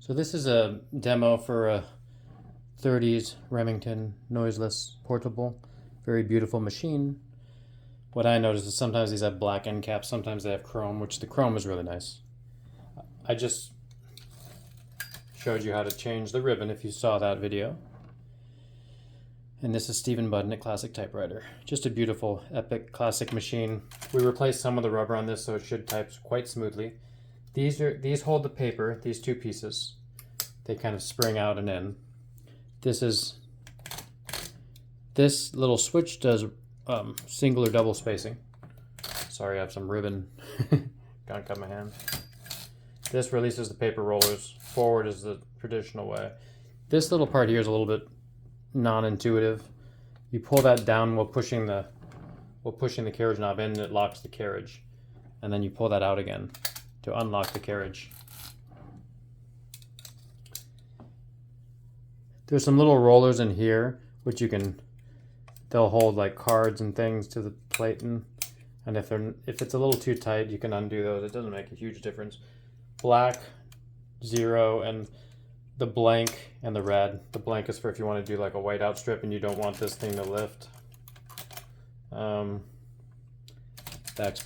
So this is a demo for a 30s Remington Noiseless portable. Very beautiful machine. What I noticed is sometimes these have black end caps, sometimes they have chrome, which the chrome is really nice. I just showed you how to change the ribbon if you saw that video. And this is Stephen Budden at Classic Typewriter. Just a beautiful, epic, classic machine. We replaced some of the rubber on this so it should type quite smoothly. These hold the paper, these two pieces. They kind of spring out and in. This little switch does single or double spacing. Sorry, I have some ribbon. Gotta cut my hand. This releases the paper rollers. Forward is the traditional way. This little part here is a little bit non-intuitive. You pull that down while pushing the carriage knob in, and it locks the carriage. And then you pull that out again to unlock the carriage. There's some little rollers in here which they'll hold like cards and things to the plate, and if it's a little too tight, you can undo those. It doesn't make a huge difference. Black, 0, and the blank and the red. The blank is for if you want to do like a white out strip and you don't want this thing to lift. Backspace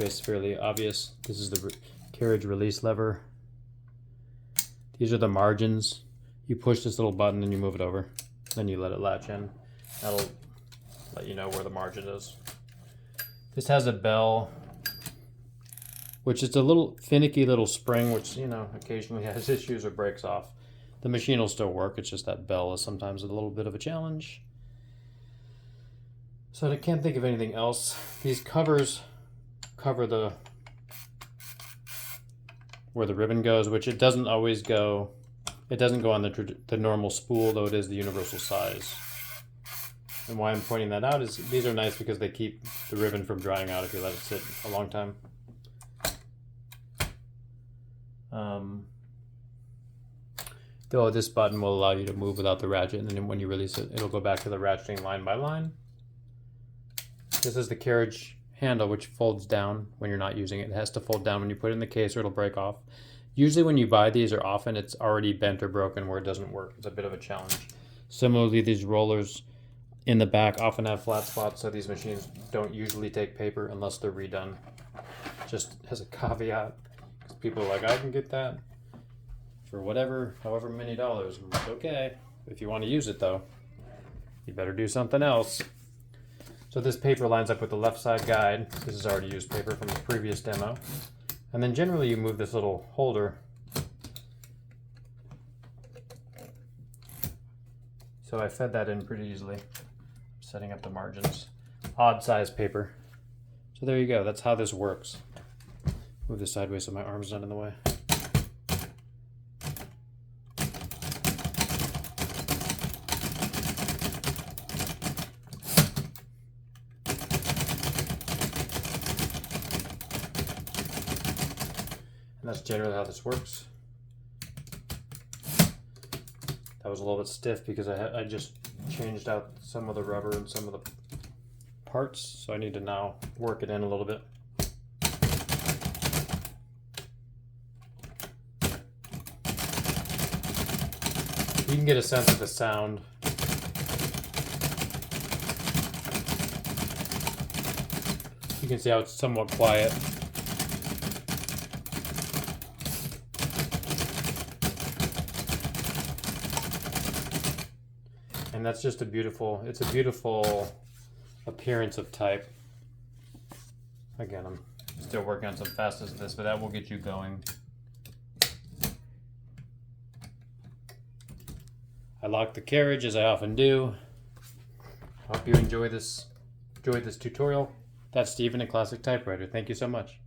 is fairly obvious. This is the carriage release lever. These are the margins. You push this little button and you move it over. Then you let it latch in. That'll let you know where the margin is. This has a bell, which is a little finicky little spring, which, occasionally has issues or breaks off. The machine will still work. It's just that bell is sometimes a little bit of a challenge. So I can't think of anything else. These covers cover where the ribbon goes, which it doesn't always go. It doesn't go on the normal spool, though it is the universal size. And why I'm pointing that out is these are nice because they keep the ribbon from drying out if you let it sit a long time. Though this button will allow you to move without the ratchet, and then when you release it, it'll go back to the ratcheting line by line. This is the carriage handle, which folds down when you're not using it. It has to fold down when you put it in the case or it'll break off. Usually when you buy these, or often, it's already bent or broken where it doesn't work. It's a bit of a challenge. Similarly, these rollers in the back often have flat spots, so these machines don't usually take paper unless they're redone. Just as a caveat, because people are like, I can get that for however many dollars. I'm like, okay. If you want to use it though, you better do something else. So this paper lines up with the left side guide. This is already used paper from the previous demo. And then generally you move this little holder. So I fed that in pretty easily. Setting up the margins. Odd size paper. So there you go. That's how this works. Move this sideways so my arm's not in the way. And that's generally how this works. That was a little bit stiff because I just changed out some of the rubber and some of the parts, so I need to now work it in a little bit. You can get a sense of the sound. You can see how it's somewhat quiet. And that's just it's a beautiful appearance of type. Again, I'm still working on some fastest of this, but that will get you going. I locked the carriage as I often do. I hope you enjoy this tutorial. That's Stephen at Classic Typewriter. Thank you so much.